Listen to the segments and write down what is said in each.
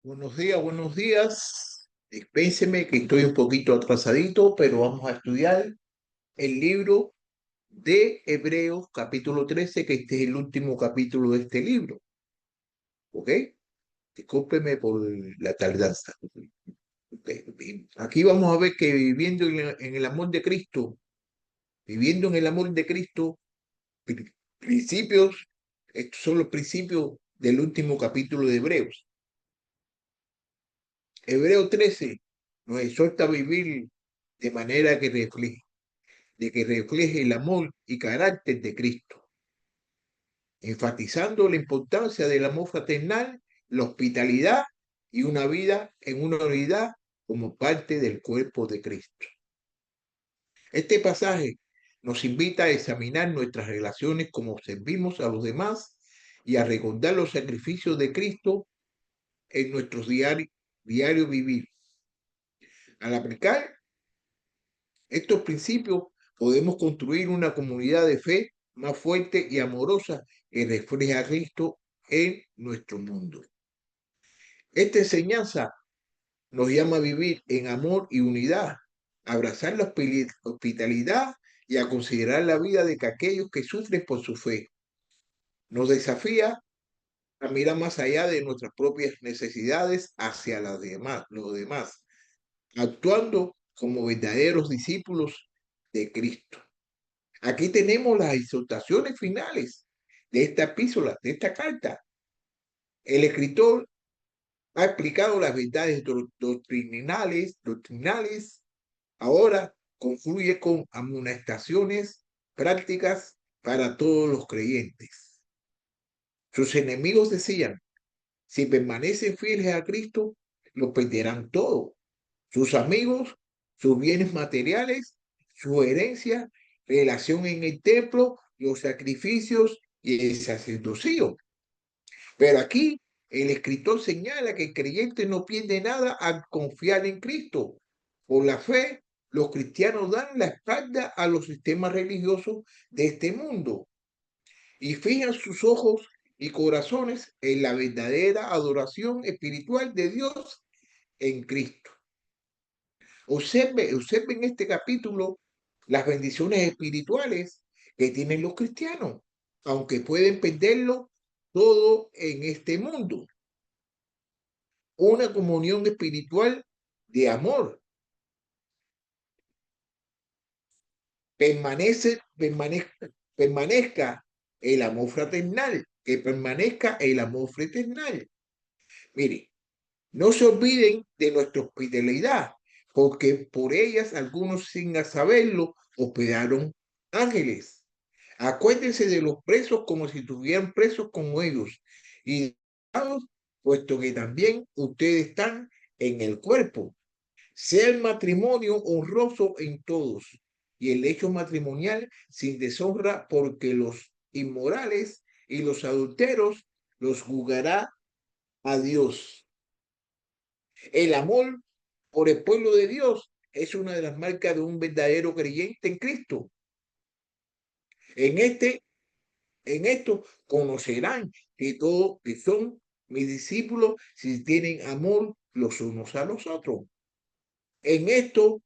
Buenos días, buenos días. Dispénseme que estoy un poquito atrasadito, pero vamos a estudiar el libro de Hebreos, capítulo 13, que este es el último capítulo de este libro. ¿Ok? Discúlpeme por la tardanza. Ok, bien. Aquí vamos a ver que viviendo en el amor de Cristo, viviendo en el amor de Cristo, principios, estos son los principios del último capítulo de Hebreos. Hebreo 13 nos exhorta a vivir de manera que refleje el amor y carácter de Cristo, enfatizando la importancia del amor fraternal, la hospitalidad y una vida en una unidad como parte del cuerpo de Cristo. Este pasaje nos invita a examinar nuestras relaciones como servimos a los demás y a recordar los sacrificios de Cristo en nuestro diario vivir. Al aplicar estos principios, podemos construir una comunidad de fe más fuerte y amorosa que refleja a Cristo en nuestro mundo. Esta enseñanza nos llama a vivir en amor y unidad, a abrazar la hospitalidad y a considerar la vida de aquellos que sufren por su fe. Nos desafía a mirar más allá de nuestras propias necesidades hacia los demás, actuando como verdaderos discípulos de Cristo. Aquí tenemos las exhortaciones finales de esta epístola, de esta carta. El escritor ha explicado las verdades doctrinales. Ahora concluye con amonestaciones prácticas para todos los creyentes. Sus enemigos decían, si permanecen fieles a Cristo, lo perderán todo. Sus amigos, sus bienes materiales, su herencia, relación en el templo, los sacrificios y el sacerdocio. Pero aquí el escritor señala que el creyente no pierde nada al confiar en Cristo. Por la fe, los cristianos dan la espalda a los sistemas religiosos de este mundo y fijan sus ojos y corazones en la verdadera adoración espiritual de Dios en Cristo. Observe en este capítulo las bendiciones espirituales que tienen los cristianos, aunque pueden perderlo todo en este mundo. Una comunión espiritual de amor. Permanezca el amor fraternal, que permanezca el amor fraternal. Mire, no se olviden de nuestra hospitalidad, porque por ellas algunos sin saberlo hospedaron ángeles. Acuérdense de los presos como si estuvieran presos como ellos, y puesto que también ustedes están en el cuerpo. Sea el matrimonio honroso en todos y el hecho matrimonial sin deshonra, porque los inmorales y los adulteros los juzgará a Dios. El amor por el pueblo de Dios es una de las marcas de un verdadero creyente en Cristo. En en esto conocerán que son mis discípulos si tienen amor los unos a los otros. En esto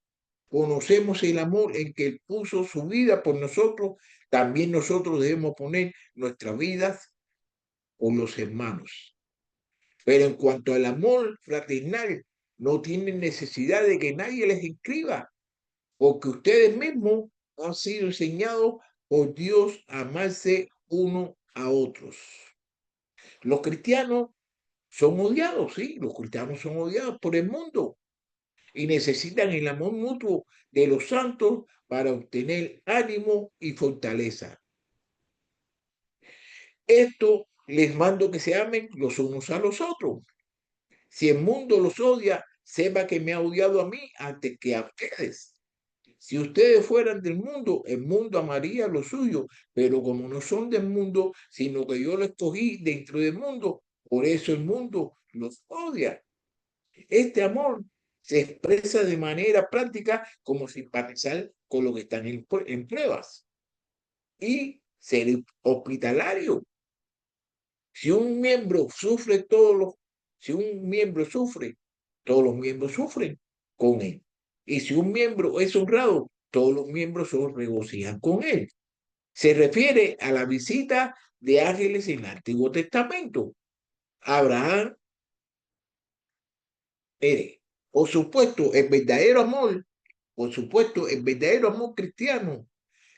conocemos el amor en que Él puso su vida por nosotros. También nosotros debemos poner nuestras vidas por los hermanos. Pero en cuanto al amor fraternal, no tienen necesidad de que nadie les inscriba, porque ustedes mismos han sido enseñados por Dios a amarse uno a otros. Los cristianos son odiados, sí, los cristianos son odiados por el mundo y necesitan el amor mutuo de los santos para obtener ánimo y fortaleza. Esto les mando que se amen los unos a los otros. Si el mundo los odia, sepa que me ha odiado a mí antes que a ustedes. Si ustedes fueran del mundo, el mundo amaría lo suyo, pero como no son del mundo, sino que yo lo escogí dentro del mundo, por eso el mundo los odia. Este amor se expresa de manera práctica como simpatizar con los que están en pruebas y ser hospitalario. Si un miembro sufre todos los, Si un miembro sufre, todos los miembros sufren con él. Y si un miembro es honrado, todos los miembros se regocijan con él. Se refiere a la visita de ángeles en el Antiguo Testamento. Abraham, por supuesto, el verdadero amor cristiano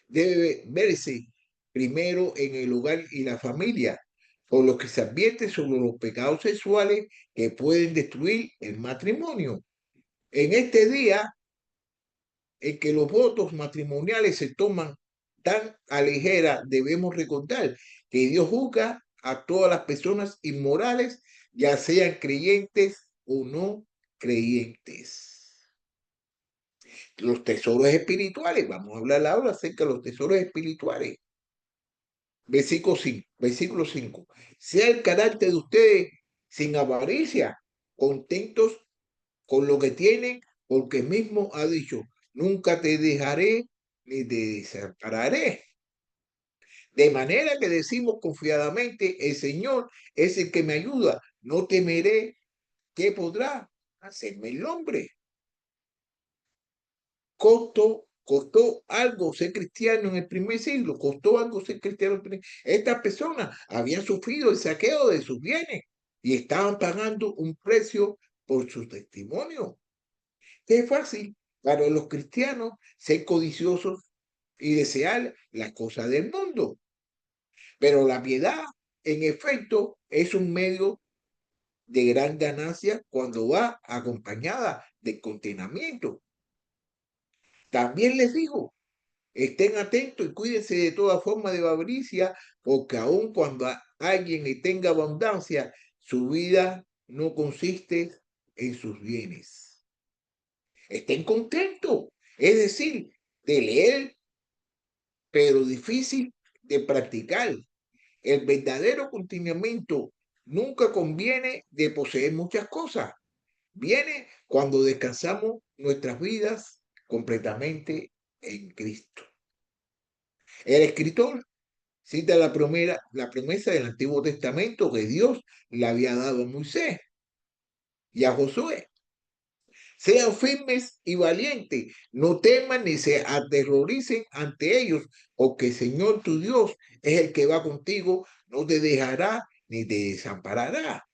debe verse primero en el hogar y la familia, por lo que se advierte sobre los pecados sexuales que pueden destruir el matrimonio. En este día en que los votos matrimoniales se toman tan a ligera, debemos recordar que Dios juzga a todas las personas inmorales, ya sean creyentes o no creyentes. Los tesoros espirituales, vamos a hablar ahora acerca de los tesoros espirituales. Versículo 5. Sea el carácter de ustedes sin avaricia, contentos con lo que tienen, porque mismo ha dicho, nunca te dejaré ni te desampararé. De manera que decimos confiadamente, el Señor es el que me ayuda, no temeré que podrá hacerme el hombre. Costó algo ser cristiano en el primer siglo, costó algo ser cristiano en el primer. Estas personas habían sufrido el saqueo de sus bienes y estaban pagando un precio por su testimonio. Es fácil para los cristianos ser codiciosos y desear las cosas del mundo, pero la piedad, en efecto, es un medio de gran ganancia cuando va acompañada de contenimiento. También les digo, estén atentos y cuídense de toda forma de avaricia, porque aun cuando alguien tenga abundancia, su vida no consiste en sus bienes. Estén contentos, es decir, de leer, pero difícil de practicar. El verdadero continuamiento nunca conviene de poseer muchas cosas. Viene cuando descansamos nuestras vidas completamente en Cristo. El escritor cita la promesa del Antiguo Testamento que Dios le había dado a Moisés y a Josué. Sean firmes y valientes, no teman ni se aterroricen ante ellos, porque el Señor tu Dios es el que va contigo, no te dejará ni te desamparará.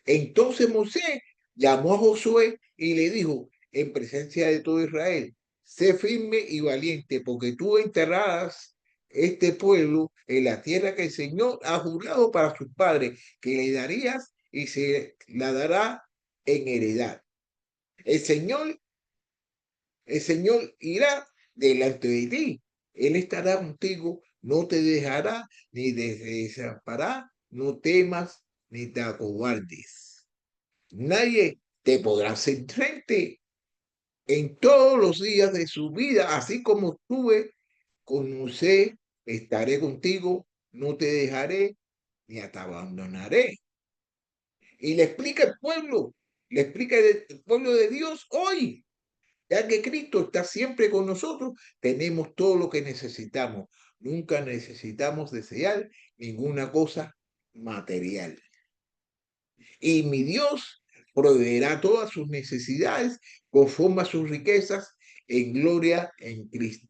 Entonces Moisés llamó a Josué y le dijo en presencia de todo Israel, sé firme y valiente, porque tú enterrarás este pueblo en la tierra que el Señor ha jurado para sus padres, que le darías y se la dará en heredad. El Señor, el Señor irá delante de ti. Él estará contigo, no te dejará ni te desamparará, no temas ni te acobardes. Nadie te podrá hacer frente en todos los días de su vida, así como estuve con Moisés, estaré contigo, no te dejaré ni te abandonaré. Y le explica el pueblo, le explica el pueblo de Dios hoy. Ya que Cristo está siempre con nosotros, tenemos todo lo que necesitamos. Nunca necesitamos desear ninguna cosa material. Y mi Dios proveerá todas sus necesidades conforme a sus riquezas en gloria en Cristo.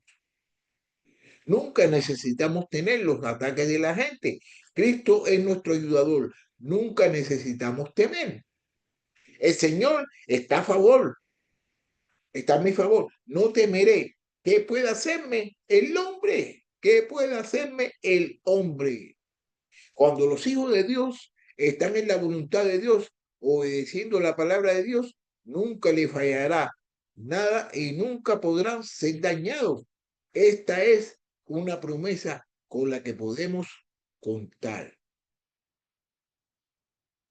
Nunca necesitamos tener los ataques de la gente. Cristo es nuestro ayudador. Nunca necesitamos temer. El Señor está a favor, está a mi favor. No temeré. ¿Qué puede hacerme el hombre? ¿Qué puede hacerme el hombre? Cuando los hijos de Dios están en la voluntad de Dios, obedeciendo la palabra de Dios, nunca le fallará nada y nunca podrán ser dañados. Esta es una promesa con la que podemos contar.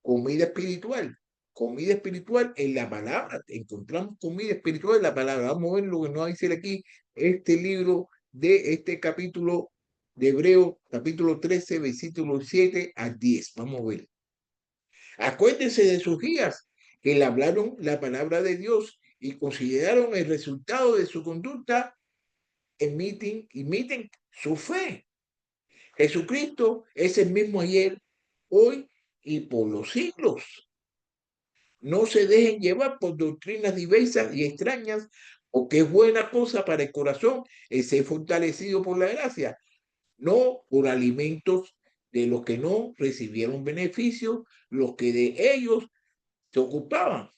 Comida espiritual. Comida espiritual en la palabra. Encontramos comida espiritual en la palabra. Vamos a ver lo que nos dice aquí este libro de este capítulo de Hebreo, capítulo 13, versículo 7 a 10. Vamos a ver. Acuérdense de sus guías, que le hablaron la palabra de Dios y consideraron el resultado de su conducta, imiten su fe. Jesucristo es el mismo ayer, hoy y por los siglos. No se dejen llevar por doctrinas diversas y extrañas, porque es buena cosa para el corazón el ser fortalecido por la gracia, no por alimentos de los que no recibieron beneficio, los que de ellos se ocupaban.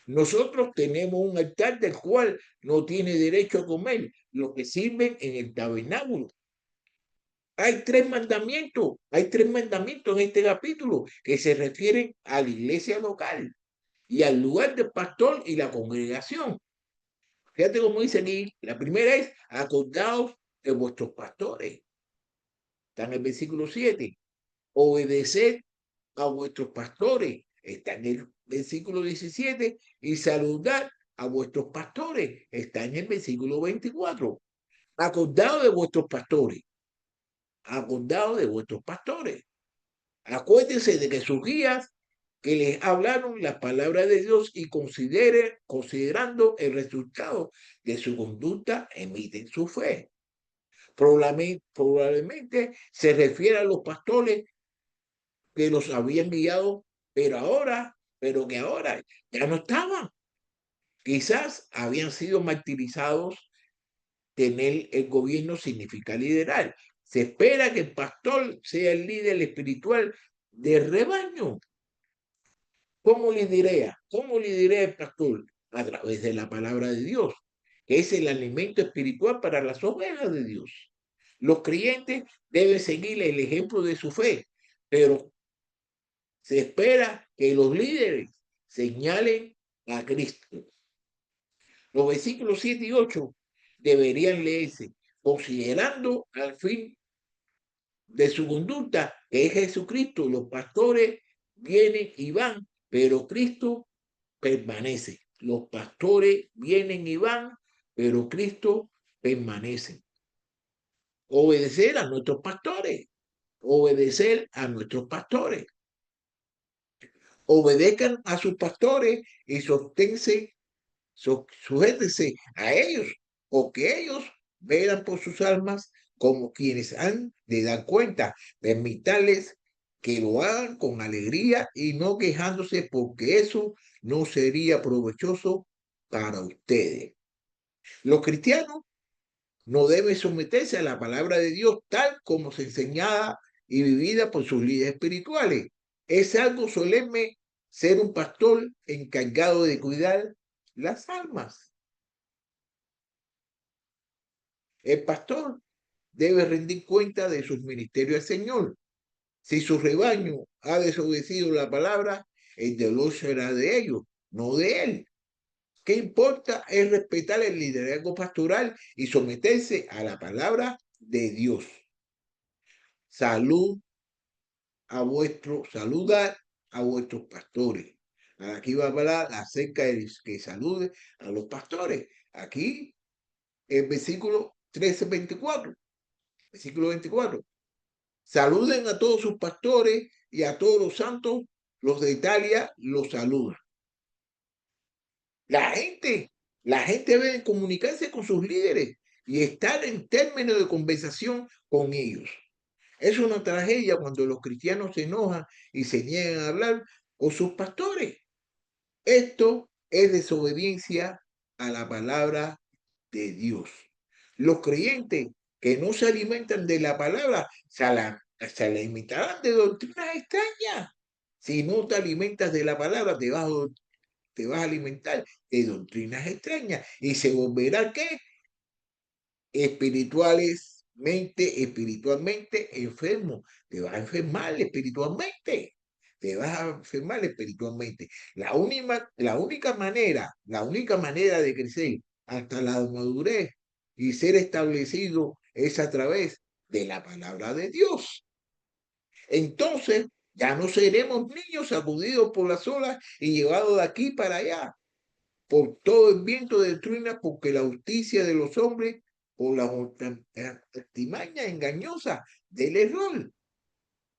Nosotros tenemos un altar del cual no tiene derecho a comer los que sirven en el tabernáculo. Hay tres mandamientos en este capítulo que se refieren a la iglesia local y al lugar del pastor y la congregación. Fíjate cómo dice aquí, la primera es, acordaos de vuestros pastores. Está en el versículo 7. Obedeced a vuestros pastores. Está en el versículo 17. Y saludad a vuestros pastores. Está en el versículo 24. Acordaos de vuestros pastores. Acordaos de vuestros pastores. Acuérdense de que sus guías que les hablaron las palabras de Dios y considerando el resultado de su conducta, emiten su fe. Probablemente se refiere a los pastores que los habían guiado, pero que ahora ya no estaban. Quizás habían sido martirizados. Tener el gobierno significa liderar. Se espera que el pastor sea el líder espiritual del rebaño. ¿Cómo liderea? ¿Cómo liderea el pastor? A través de la palabra de Dios, que es el alimento espiritual para las ovejas de Dios. Los creyentes deben seguir el ejemplo de su fe, pero se espera que los líderes señalen a Cristo. Los versículos 7 y 8 deberían leerse considerando al fin de su conducta, que es Jesucristo. Los pastores vienen y van, pero Cristo permanece. Los pastores vienen y van, pero Cristo permanece. Obedecer a nuestros pastores. Obedecer a nuestros pastores. Obedezcan a sus pastores y sujétense a ellos, o que ellos vean por sus almas como quienes han de dar cuenta. Permitirles que lo hagan con alegría y no quejándose, porque eso no sería provechoso para ustedes. Los cristianos no deben someterse a la palabra de Dios tal como se enseñada y vivida por sus líderes espirituales. Es algo solemne ser un pastor encargado de cuidar las almas. El pastor debe rendir cuenta de sus ministerios al Señor. Si su rebaño ha desobedecido la palabra, el dolor será de ellos, no de él. ¿Qué importa? Es respetar el liderazgo pastoral y someterse a la palabra de Dios. Saludar a vuestros pastores. Aquí va a hablar acerca de que salude a los pastores. Aquí, el versículo 13-24. Versículo 24. Saluden a todos sus pastores y a todos los santos, los de Italia los saludan. La gente, la gente debe comunicarse con sus líderes y estar en términos de conversación con ellos. Es una tragedia cuando los cristianos se enojan y se niegan a hablar con sus pastores. Esto es desobediencia a la palabra de Dios. Los creyentes que no se alimentan de la palabra se alimentarán de doctrinas extrañas. Si no te alimentas de la palabra, te vas a alimentar de doctrinas extrañas y se volverá ¿qué? Espiritualmente enfermo. Te vas a enfermar espiritualmente. Te vas a enfermar espiritualmente. La única manera de crecer hasta la madurez y ser establecido es a través de la palabra de Dios. Entonces, ya no seremos niños sacudidos por las olas y llevados de aquí para allá por todo el viento de doctrina, porque la justicia de los hombres, por la artimaña engañosa del error.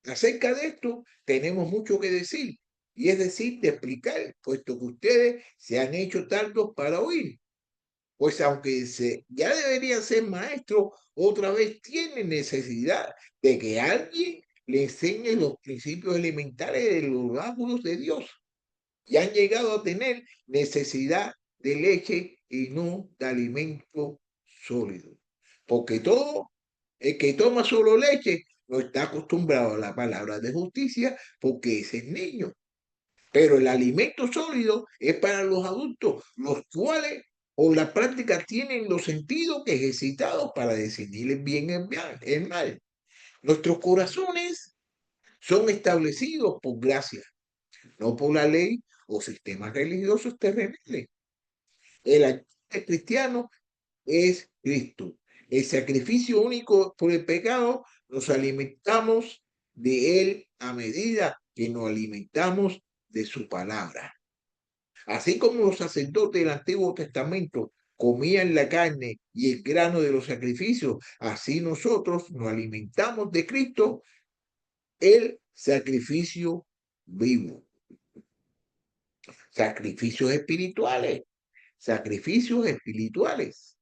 Acerca de esto tenemos mucho que decir, y es decir, de explicar, puesto que ustedes se han hecho tardos para oír. Pues aunque ya deberían ser maestros, otra vez tienen necesidad de que alguien le enseñe los principios elementales de los oráculos de Dios. y han llegado a tener necesidad de leche y no de alimento sólido. Porque todo el que toma solo leche no está acostumbrado a la palabra de justicia porque ese es niño. Pero el alimento sólido es para los adultos, los cuales por la práctica tienen los sentidos ejercitados para decidir el bien y el mal. Nuestros corazones son establecidos por gracia, no por la ley o sistemas religiosos terrenales. El alcance cristiano es Cristo. El sacrificio único por el pecado, nos alimentamos de él a medida que nos alimentamos de su palabra. Así como los sacerdotes del Antiguo Testamento comían la carne y el grano de los sacrificios, así nosotros nos alimentamos de Cristo, el sacrificio vivo. Sacrificios espirituales, sacrificios espirituales.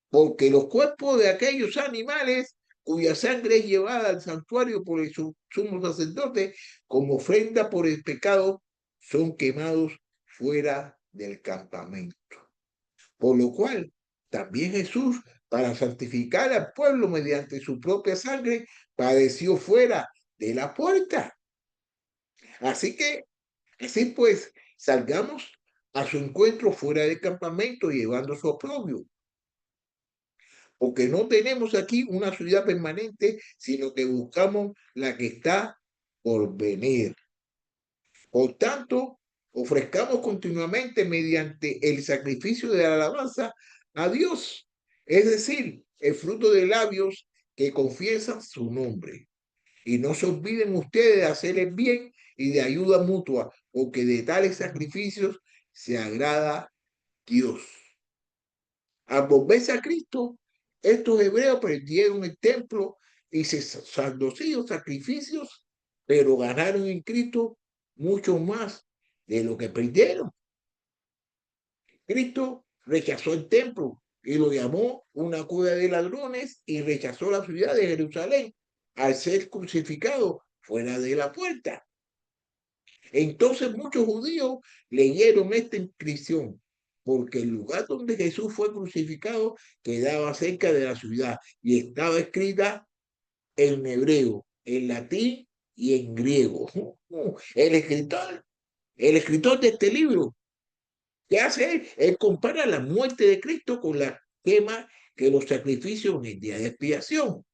Porque los cuerpos de aquellos animales cuya sangre es llevada al santuario por el sumo sacerdote como ofrenda por el pecado, son quemados fuera del campamento. Por lo cual, también Jesús, para santificar al pueblo mediante su propia sangre, padeció fuera de la puerta. Así pues, salgamos a su encuentro fuera del campamento llevando su oprobio, porque no tenemos aquí una ciudad permanente, sino que buscamos la que está por venir. Por tanto, ofrezcamos continuamente mediante el sacrificio de la alabanza a Dios, es decir, el fruto de labios que confiesan su nombre. Y no se olviden ustedes de hacer el bien y de ayuda mutua, porque de tales sacrificios se agrada Dios. Al volverse a Cristo, estos hebreos perdieron el templo y se saldocían sacrificios, pero ganaron en Cristo mucho más de lo que perdieron. Cristo rechazó el templo y lo llamó una cueva de ladrones y rechazó la ciudad de Jerusalén al ser crucificado fuera de la puerta. Entonces muchos judíos leyeron esta inscripción porque el lugar donde Jesús fue crucificado quedaba cerca de la ciudad y estaba escrita en hebreo, en latín y en griego. El escritor de este libro, ¿qué hace él? Él compara la muerte de Cristo con la quema que los sacrificios en el día de expiación,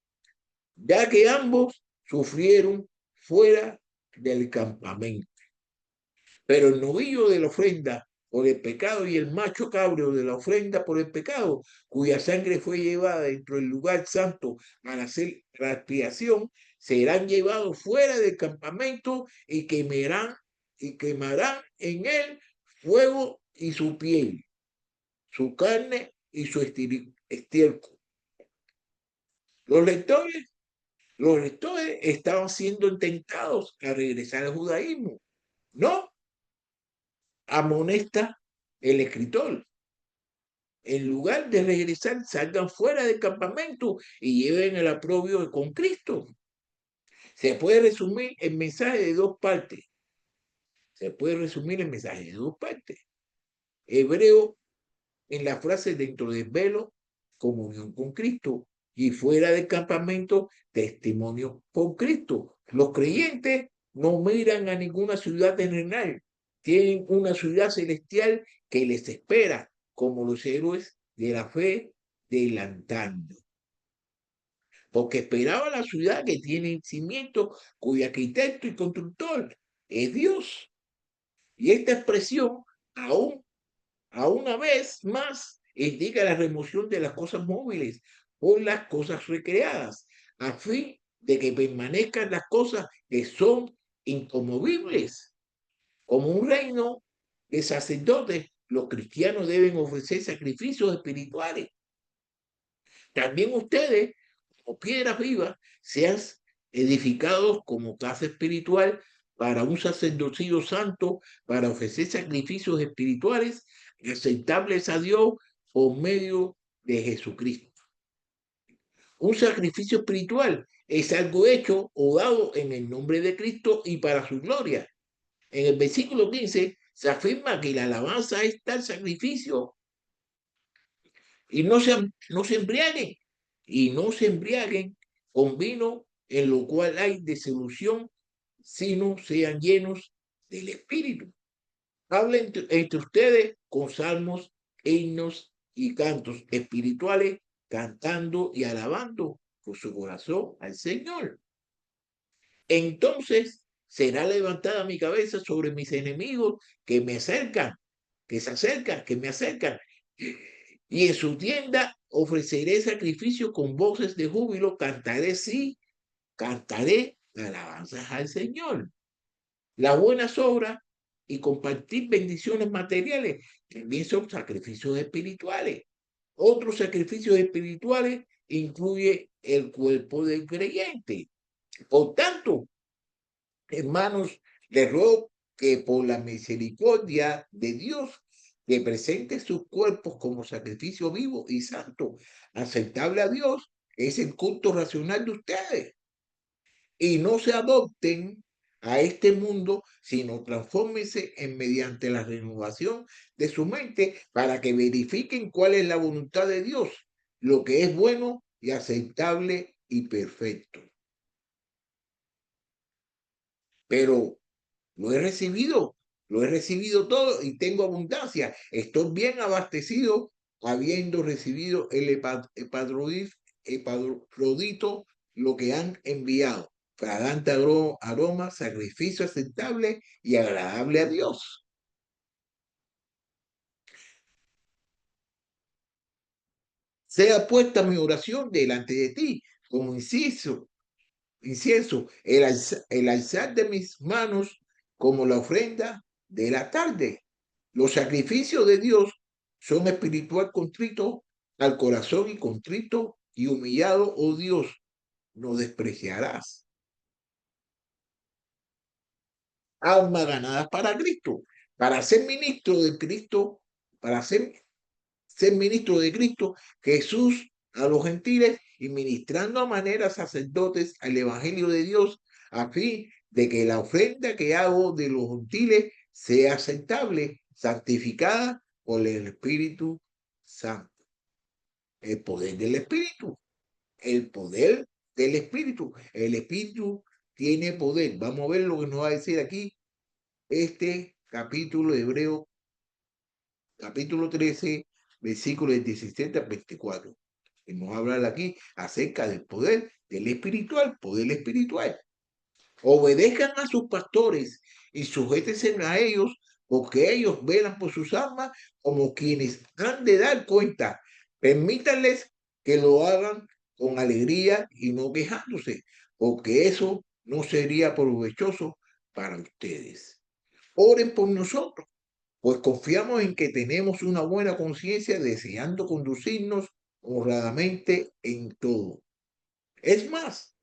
ya que ambos sufrieron fuera del campamento. Pero el novillo de la ofrenda por el pecado y el macho cabrio de la ofrenda por el pecado, cuya sangre fue llevada dentro del lugar santo para hacer la expiación, serán llevados fuera del campamento y quemarán en él fuego y su piel, su carne y su estiércol. Los lectores, los lectores estaban siendo tentados a regresar al judaísmo. No, amonesta el escritor. En lugar de regresar, salgan fuera del campamento y lleven el aprobio con Cristo. Se puede resumir el mensaje de dos partes. Se puede resumir el mensaje de dos partes. Hebreo en la frase dentro del velo, comunión con Cristo. Y fuera del campamento, testimonio con Cristo. Los creyentes no miran a ninguna ciudad terrenal. Tienen una ciudad celestial que les espera, como los héroes de la fe delantando. Porque esperaba la ciudad que tiene cimiento, cuyo arquitecto y constructor es Dios. Y esta expresión, a una vez más, indica la remoción de las cosas móviles por las cosas recreadas, a fin de que permanezcan las cosas que son inconmovibles. Como un reino de sacerdotes, los cristianos deben ofrecer sacrificios espirituales. También ustedes, como piedras vivas, sean edificados como casa espiritual para un sacerdocio santo, para ofrecer sacrificios espirituales aceptables a Dios por medio de Jesucristo. Un sacrificio espiritual es algo hecho o dado en el nombre de Cristo y para su gloria. En el versículo 15 se afirma que la alabanza es tal sacrificio y no se embriaguen, y no se embriaguen con vino en lo cual hay desilusión, sino sean llenos del Espíritu. Hablen entre ustedes con salmos, himnos y cantos espirituales, cantando y alabando por su corazón al Señor. Entonces será levantada mi cabeza sobre mis enemigos que me acercan, que se acercan, que me acercan. Y en su tienda ofreceré sacrificio con voces de júbilo, cantaré, sí, cantaré alabanzas al Señor. Las buenas obras y compartir bendiciones materiales también son sacrificios espirituales. Otros sacrificios espirituales incluye el cuerpo del creyente. Por tanto, hermanos, les ruego que por la misericordia de Dios, que presente sus cuerpos como sacrificio vivo y santo, aceptable a Dios, es el culto racional de ustedes. Y no se adopten a este mundo, sino transfórmense en mediante la renovación de su mente para que verifiquen cuál es la voluntad de Dios, lo que es bueno y aceptable y perfecto. Pero lo he recibido todo y tengo abundancia. Estoy bien abastecido habiendo recibido el epafrodito lo que han enviado. Fragante aroma, sacrificio aceptable y agradable a Dios. Sea puesta mi oración delante de ti como incienso, el alzar de mis manos como la ofrenda de la tarde. Los sacrificios de Dios son espiritual contrito al corazón y contrito y humillado, oh Dios, no despreciarás. Almas ganadas para Cristo, para ser ministro de Cristo, para ser ministro de Cristo, Jesús a los gentiles y ministrando a manera sacerdotes al Evangelio de Dios, a fin de que la ofrenda que hago de los gentiles sea aceptable, santificada por el Espíritu Santo. El poder del Espíritu, el poder del Espíritu. El Espíritu tiene poder. Vamos a ver lo que nos va a decir aquí este capítulo de Hebreo, capítulo 13, versículos 17 a 24. Y nos habla aquí acerca del poder del espiritual, poder espiritual. Obedezcan a sus pastores y sujétense a ellos, porque ellos velan por sus almas como quienes han de dar cuenta. Permítanles que lo hagan con alegría y no quejándose, porque eso no sería provechoso para ustedes. Oren por nosotros, pues confiamos en que tenemos una buena conciencia deseando conducirnos honradamente en todo. Es más,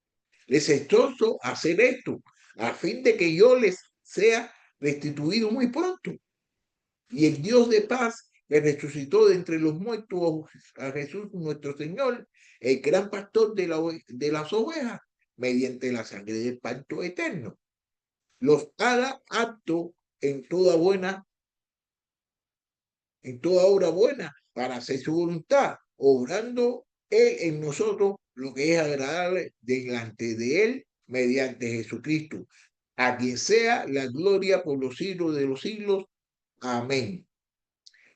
les exhorto a hacer esto, a fin de que yo les sea restituido muy pronto. Y el Dios de paz, que resucitó de entre los muertos a Jesús nuestro Señor, el gran pastor de las ovejas, mediante la sangre del pacto eterno, los haga apto en toda obra buena para hacer su voluntad, obrando Él en nosotros lo que es agradable delante de Él mediante Jesucristo, a quien sea la gloria por los siglos de los siglos. Amén.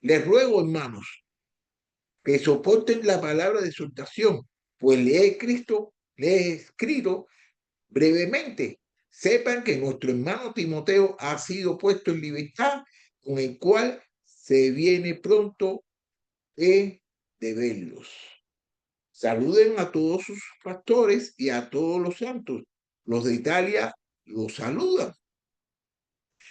Les ruego, hermanos, que soporten la palabra de exhortación, pues le he escrito brevemente. Sepan que nuestro hermano Timoteo ha sido puesto en libertad, con el cual se viene pronto de verlos. Saluden a todos sus pastores y a todos los santos. Los de Italia los saludan.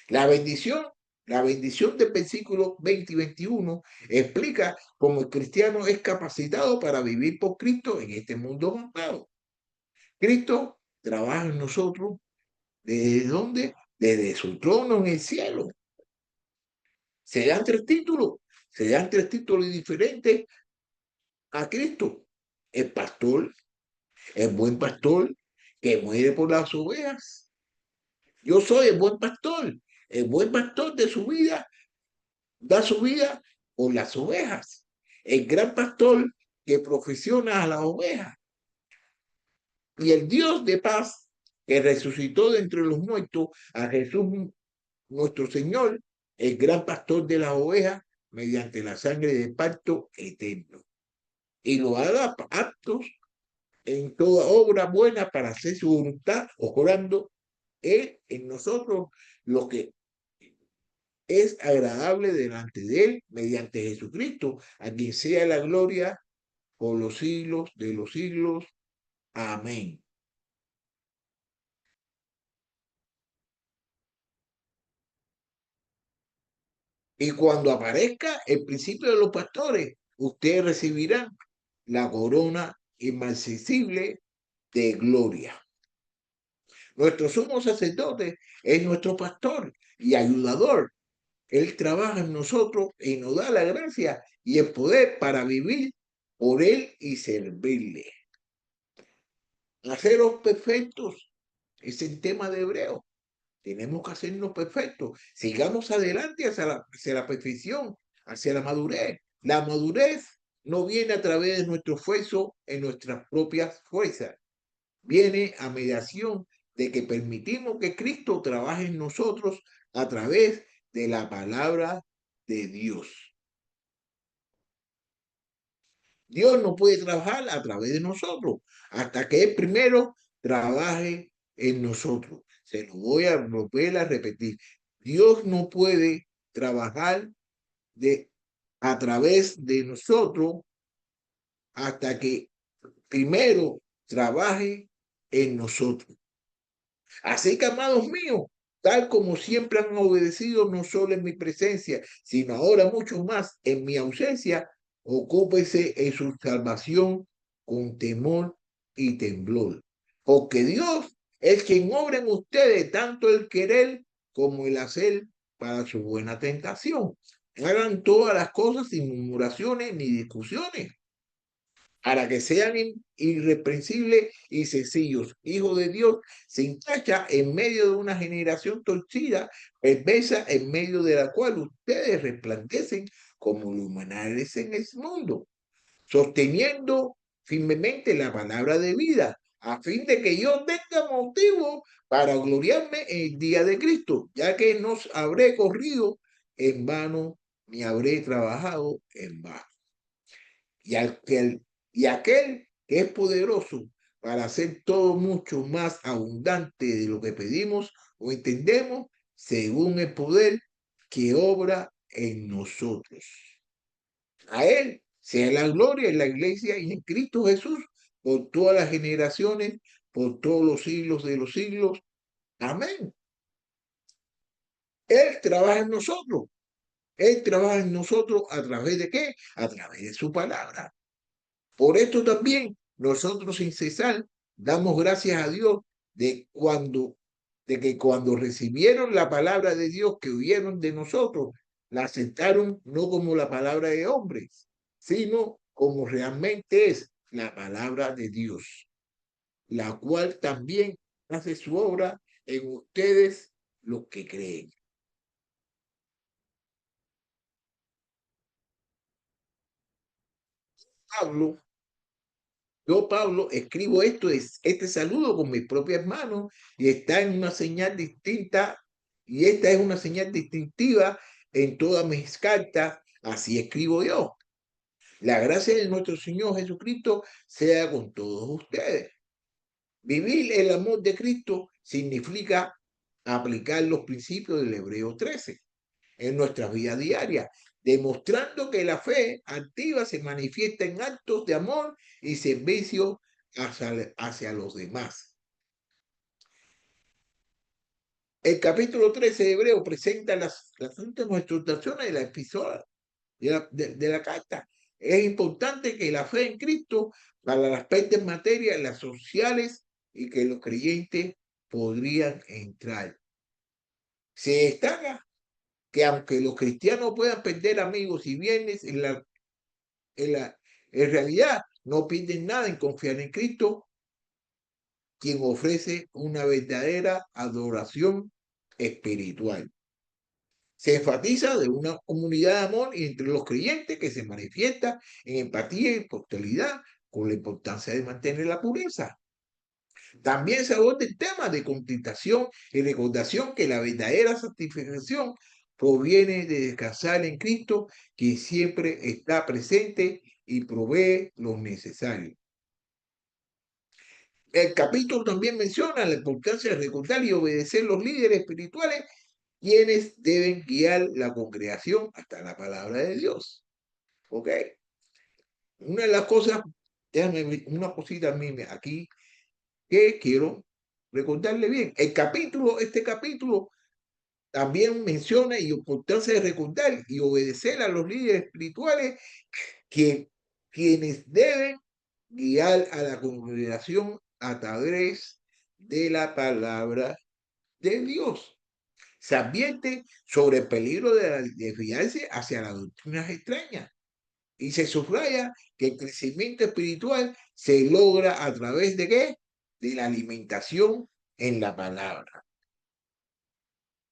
La bendición, la bendición del versículo 20 y 21 explica cómo el cristiano es capacitado para vivir por Cristo en este mundo malvado. Cristo trabaja en nosotros. ¿Desde dónde? Desde su trono en el cielo. Se dan tres títulos. Se dan tres títulos diferentes a Cristo. El pastor, el buen pastor que muere por las ovejas. Yo soy el buen pastor El buen pastor de su vida da su vida por las ovejas. El gran pastor que profesiona a las ovejas. Y el Dios de paz que resucitó de entre los muertos a Jesús nuestro Señor, el gran pastor de las ovejas, mediante la sangre de pacto eterno. Y lo haga aptos en toda obra buena para hacer su voluntad, obrando Él en nosotros lo que es agradable delante de Él, mediante Jesucristo, a quien sea la gloria por los siglos de los siglos. Amén. Y cuando aparezca el principio de los pastores, ustedes recibirán la corona inmarcesible de gloria. Nuestro sumo sacerdote es nuestro pastor y ayudador. Él trabaja en nosotros y nos da la gracia y el poder para vivir por Él y servirle. Haceros perfectos es el tema de Hebreo. Tenemos que hacernos perfectos. Sigamos adelante hacia la perfección, hacia la madurez. La madurez no viene a través de nuestro esfuerzo en nuestras propias fuerzas. Viene a mediación de que permitimos que Cristo trabaje en nosotros a través de la palabra de Dios. Dios no puede trabajar a través de nosotros hasta que Él primero trabaje en nosotros. Se lo voy a volver a repetir. Dios no puede trabajar a través de nosotros hasta que primero trabaje en nosotros. Así que, amados míos, tal como siempre han obedecido, no solo en mi presencia, sino ahora mucho más en mi ausencia, ocúpese en su salvación con temor y temblor. Porque Dios es quien obra en ustedes tanto el querer como el hacer para su buena tentación. Hagan todas las cosas sin murmuraciones ni discusiones para que sean irreprensibles y sencillos, hijos de Dios, sin tacha en medio de una generación torcida, perversa, en medio de la cual ustedes resplandecen como luminares en el mundo, sosteniendo firmemente la palabra de vida, a fin de que yo tenga motivo para gloriarme en el día de Cristo, ya que no habré corrido en vano ni habré trabajado en vano. Y aquel que es poderoso para hacer todo mucho más abundante de lo que pedimos o entendemos, según el poder que obra en nosotros. A Él sea la gloria en la iglesia y en Cristo Jesús por todas las generaciones, por todos los siglos de los siglos. Amén. Él trabaja en nosotros. Él trabaja en nosotros a través de qué? A través de su palabra. Por esto también nosotros sin cesar damos gracias a Dios de que cuando recibieron la palabra de Dios que oyeron de nosotros, la aceptaron no como la palabra de hombres, sino como realmente es la palabra de Dios, la cual también hace su obra en ustedes los que creen. Pablo Yo, Pablo, escribo este saludo con mis propias manos y está en una señal distinta, y esta es una señal distintiva en todas mis cartas, así escribo yo. La gracia de nuestro Señor Jesucristo sea con todos ustedes. Vivir el amor de Cristo significa aplicar los principios del Hebreo 13 en nuestra vida diaria, demostrando que la fe activa se manifiesta en actos de amor y servicio hacia los demás. El capítulo 13 de Hebreo presenta las últimas instrucciones de la epistola, de la carta. Es importante que la fe en Cristo para las partes materias, las sociales y que los creyentes podrían entrar. Se destaca que aunque los cristianos puedan perder amigos y bienes, en, la, en realidad no pierden nada en confiar en Cristo, quien ofrece una verdadera adoración espiritual. Se enfatiza de una comunidad de amor entre los creyentes que se manifiesta en empatía y hospitalidad con la importancia de mantener la pureza. También se aborda el tema de contristación y recordación que la verdadera santificación proviene de descansar en Cristo, que siempre está presente y provee lo necesario. El capítulo también menciona la importancia de recordar y obedecer los líderes espirituales, quienes deben guiar la congregación hasta la palabra de Dios. ¿Ok? Una de las cosas, déjame una cosita a mí aquí que quiero recordarle bien. Este capítulo también menciona y importancia de recordar y obedecer a los líderes espirituales, que quienes deben guiar a la congregación a través de la palabra de Dios. Se advierte sobre el peligro de desviarse hacia las doctrinas extrañas y se subraya que el crecimiento espiritual se logra a través de ¿qué? De la alimentación en la palabra.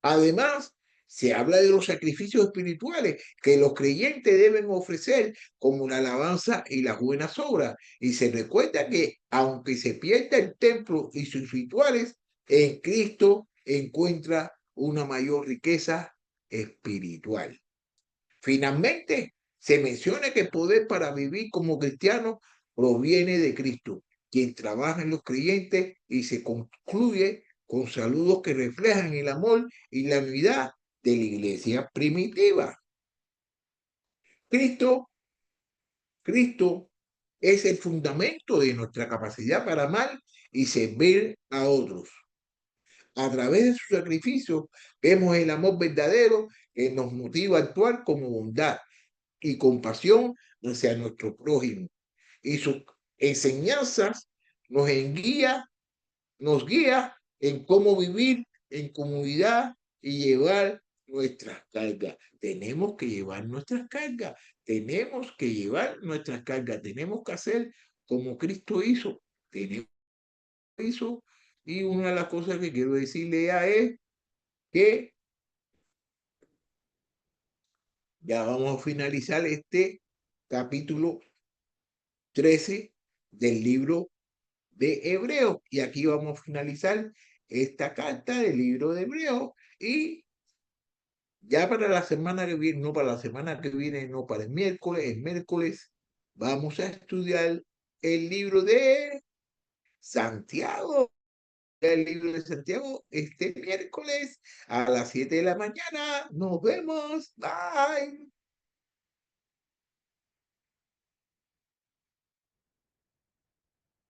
Además, se habla de los sacrificios espirituales que los creyentes deben ofrecer como la alabanza y las buenas obras. Y se recuerda que aunque se pierda el templo y sus rituales, en Cristo encuentra una mayor riqueza espiritual. Finalmente, se menciona que el poder para vivir como cristiano proviene de Cristo, quien trabaja en los creyentes, y se concluye con saludos que reflejan el amor y la unidad de la iglesia primitiva. Cristo, Cristo es el fundamento de nuestra capacidad para amar y servir a otros. A través de su sacrificio vemos el amor verdadero que nos motiva a actuar como bondad y compasión hacia nuestro prójimo. Y sus enseñanzas nos guía en cómo vivir en comunidad y llevar nuestras cargas. Tenemos que llevar nuestras cargas, tenemos que hacer como Cristo hizo, y una de las cosas que quiero decirle es que ya vamos a finalizar este capítulo 13 del libro de Hebreos. Y aquí vamos a finalizar esta carta del libro de Hebreos. Y ya para la semana que viene, no para la semana que viene, no para el miércoles vamos a estudiar el libro de Santiago. El libro de Santiago este miércoles a las 7 de la mañana. Nos vemos. Bye.